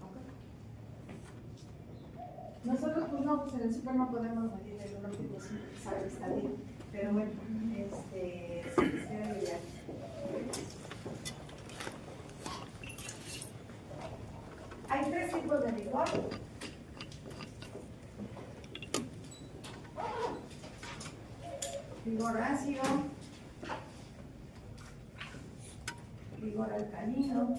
¿Okay? Nosotros, pues no, pues en el súper no podemos medir el 1.5, sabe que está bien, pero bueno, se debe ideal. Hay 3 tipos de rigor. Rigor ácido, rigor alcalino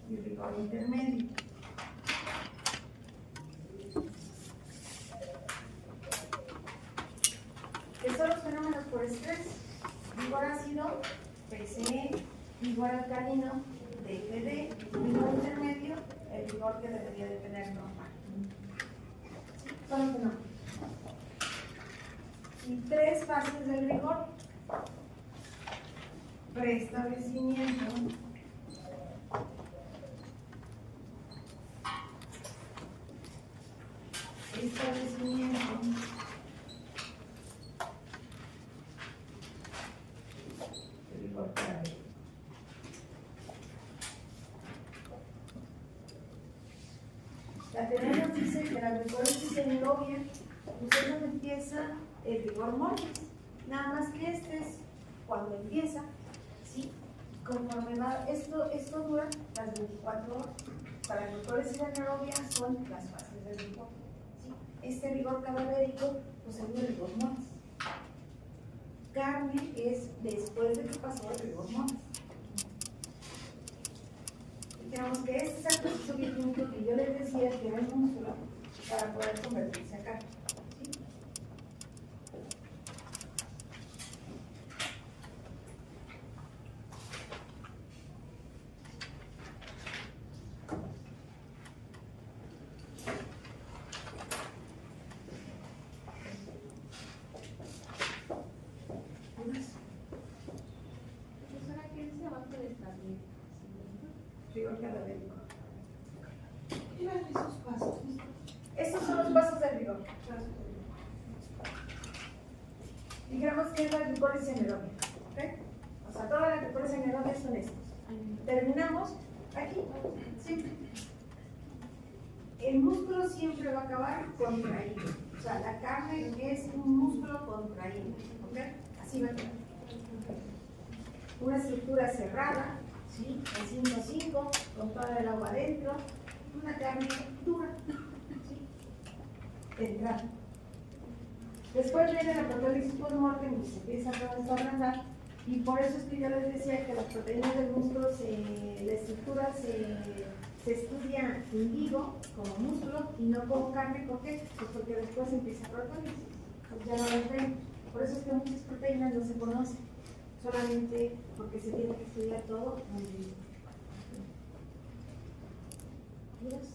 y rigor intermedio. ¿Qué son los fenómenos por estrés? Rigor ácido, PCE, rigor alcalino, DFD, rigor intermedio, el rigor que debería de tener normal. Son los fenómenos. Y 3 fases del rigor: preestablecimiento, establecimiento rigor tardío. La teoría nos dice que la rigorosis anaerobia, usted no empieza el rigor mortis, nada más que este es cuando empieza, ¿sí? Conforme va, esto dura las 24 horas. Para la rigorosis anaerobia son las fases del rigor, ¿sí? Este rigor cadavérico, pues es el rigor mortis. Carne es después de que pasó el rigor mortis. Digamos que este es el proceso bioquímico que yo les decía que era el músculo para poder convertirse a carne. ¿Sí? Profesora, ¿qué dice abajo de establecimiento? Rigor cadavérico. ¿Qué eran esos pasos? Estos son los pasos del rigor. Dijéramos que es la glucólisis anaerobia, ¿ok? O sea, todas las glucólisis anaerobias son estos. Terminamos aquí, ¿sí? El músculo siempre va a acabar contraído. O sea, la carne es un músculo contraído, ¿ok? Así va a quedar. Una estructura cerrada, ¿sí? En 5-5, con toda el agua adentro. Una carne dura, ¿sí? De entrada. Después viene la proteólisis post-mortem y se empieza a agrandar. Y por eso es que yo les decía que las proteínas del músculo, la estructura se estudia in vivo como músculo y no como carne. ¿Por qué? Pues porque después empieza proteólisis. Pues ya no las ven. Por eso es que muchas proteínas no se conocen. Solamente porque se tiene que estudiar todo muy bien. ¿Yes?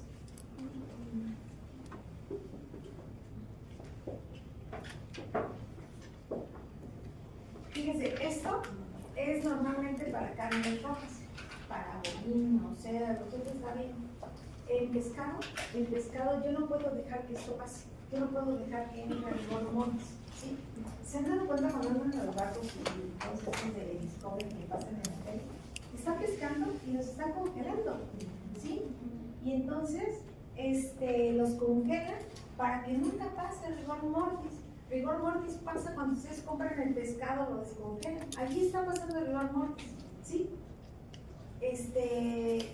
Fíjense, esto es normalmente para carnes rojas, para bovino, cerdo, todo está bien. En pescado yo no puedo dejar que esto pase, yo no puedo dejar que entre rigor mortis, ¿sí? ¿Se han dado cuenta cuando andan a los barcos y cosas de Discovery que pasan en la tele? Está pescando y los está congelando, ¿sí? Y entonces los congelan para que nunca pase el rigor mortis. Rigor mortis pasa cuando ustedes compran el pescado, lo descongelan. Aquí está pasando el rigor mortis, ¿sí?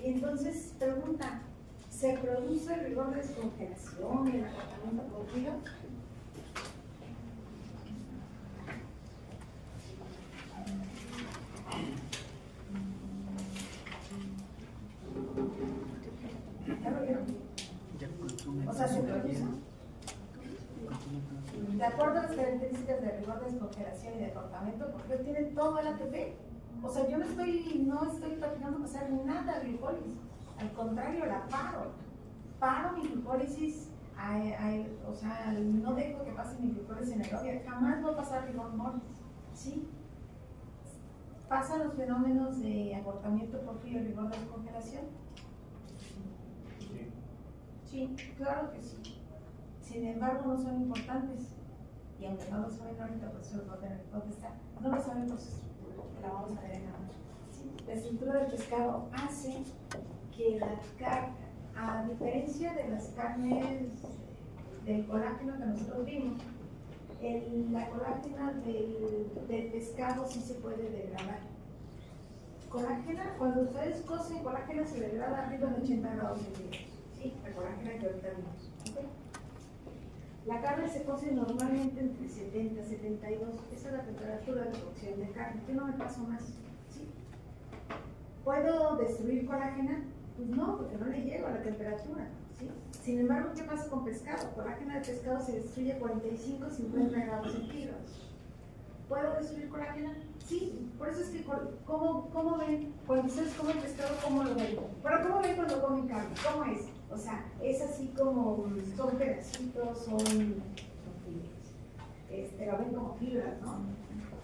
Entonces, pregunta, ¿se produce el rigor de descongelación y el acortamiento continuo? ¿Ya lo vieron? O sea, ¿se produce? De acuerdo a las características de rigor de descongelación y de acortamiento, porque tiene todo el ATP. O sea, yo no estoy tratando de hacer nada de glucólisis. Al contrario, la paro mi glucólisis, o sea, no dejo que pase mi glucólisis anaerobia, jamás va a pasar rigor mortis, ¿sí? ¿Pasan los fenómenos de acortamiento por frío y rigor de descongelación? Sí, claro que sí. Sin embargo, no son importantes. Y aunque no lo saben ahorita, pues se los voy a tener que contestar. No lo saben por su estructura, que la vamos a ver en la noche. ¿Sí? La estructura del pescado hace que la carne, a diferencia de las carnes del colágeno que nosotros vimos, la colágena del pescado sí se puede degradar. Colágena, cuando ustedes cocen colágeno se degrada arriba de 80 grados centígrados. Sí, la colágena que ahorita vimos. ¿Okay? La carne se cose normalmente entre 70 y 72. Esa es la temperatura de cocción de carne. Yo no me paso más. ¿Sí? ¿Puedo destruir colágena? Pues no, porque no le llego a la temperatura. ¿Sí? Sin embargo, ¿qué pasa con pescado? Colágena de pescado se destruye a 45 50 grados centígrados. ¿Puedo destruir colágena? Sí. Por eso es que, ¿cómo ven? Cuando ustedes comen pescado, ¿cómo lo ven? Pero ¿cómo ven cuando comen carne? ¿Cómo es? O sea, es así como, son pedacitos, son fibras. Lo ven como fibras, ¿no?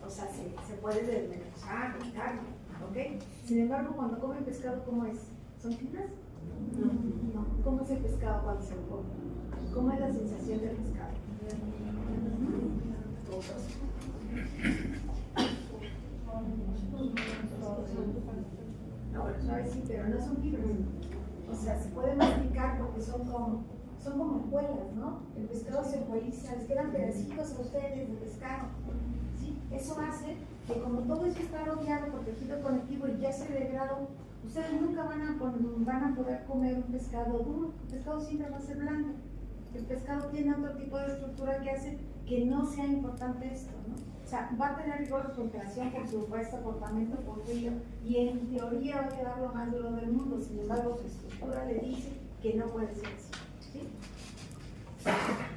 O sea, se puede desmenuzar la carne, ¿ok? Sin embargo, cuando comen pescado, ¿cómo es? ¿Son fibras? No. ¿Cómo es el pescado cuando se lo come? ¿Cómo es la sensación del pescado? No, bueno, suave sí, pero no son fibras. O sea, se puede masticar porque son como espuelas, ¿no? El pescado se espueliza, les quedan pedacitos a ustedes de pescado. ¿Sí? Eso hace que como todo eso está rodeado por tejido conectivo y ya se degradó, ustedes nunca van a poder comer un pescado duro. El pescado siempre va a ser blando. El pescado tiene otro tipo de estructura que hace que no sea importante esto, ¿no? O sea, va a tener rigor de congelación, por supuesto, acortamiento por frío, y en teoría va a quedar lo más duro del mundo. Sin embargo, su estructura le dice que no puede ser así. ¿Sí?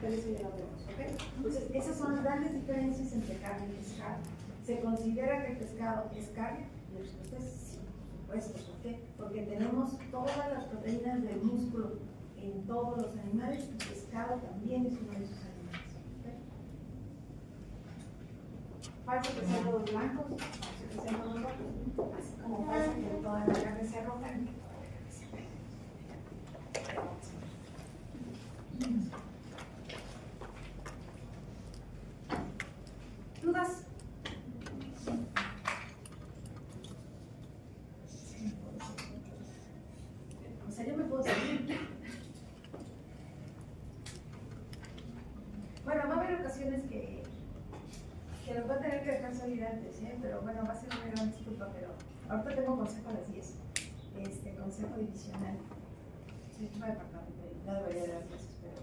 Pero eso ya lo vemos, ¿ok? Entonces, esas son las grandes diferencias entre carne y pescado. ¿Se considera que el pescado es carne? La respuesta es sí, por supuesto. ¿Por qué? Porque tenemos todas las proteínas del músculo en todos los animales, y el pescado también es uno de esos animales. Parece que sean los blancos, parece que sean los rojos, así como pasa que toda la carne sea roja. ¿Dudas? O sea, yo me puedo seguir. Bueno, va a haber ocasiones que los voy a tener que dejar salir antes, pero bueno, va a ser una gran disculpa, pero ahorita tengo consejo a las 10, consejo divisional. Soy jefa de departamento y no debería de dar clases, pero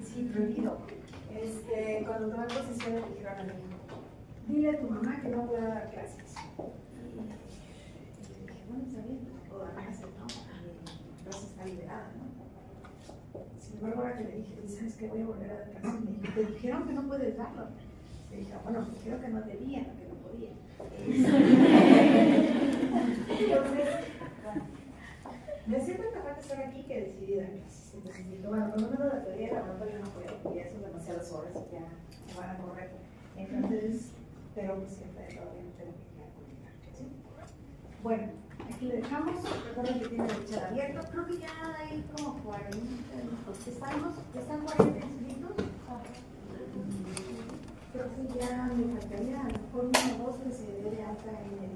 sí, prohibido. Cuando tomé posesión me dijeron a mi hijo, dile a tu mamá que no pueda dar clases. Y le dije, bueno, está bien, no puedo dar clases, ¿no? Mi clase está liberada, ¿no? Sin embargo, ahora que le dije, ¿sabes qué? Voy a volver a dar clases. Me dijo, te dijeron que no puedes darlo. Le dije, bueno, me dijeron que no debían, que no podían. Entonces, me siento capaz de estar aquí que decidí dar clases. Entonces dije, bueno, por lo menos la teoría de laboratorio no puedo, porque ya son demasiadas horas y ya me van a correr. Entonces, pero pues siempre todavía no tengo que quedar con el ¿sí? Bueno. Aquí le dejamos, recuerden que tiene el chat abierto, creo que ya hay como 40 minutos. ¿Están 40 inscritos? Creo que ya me faltaría a lo mejor 1 o 2 que se dé de alta en el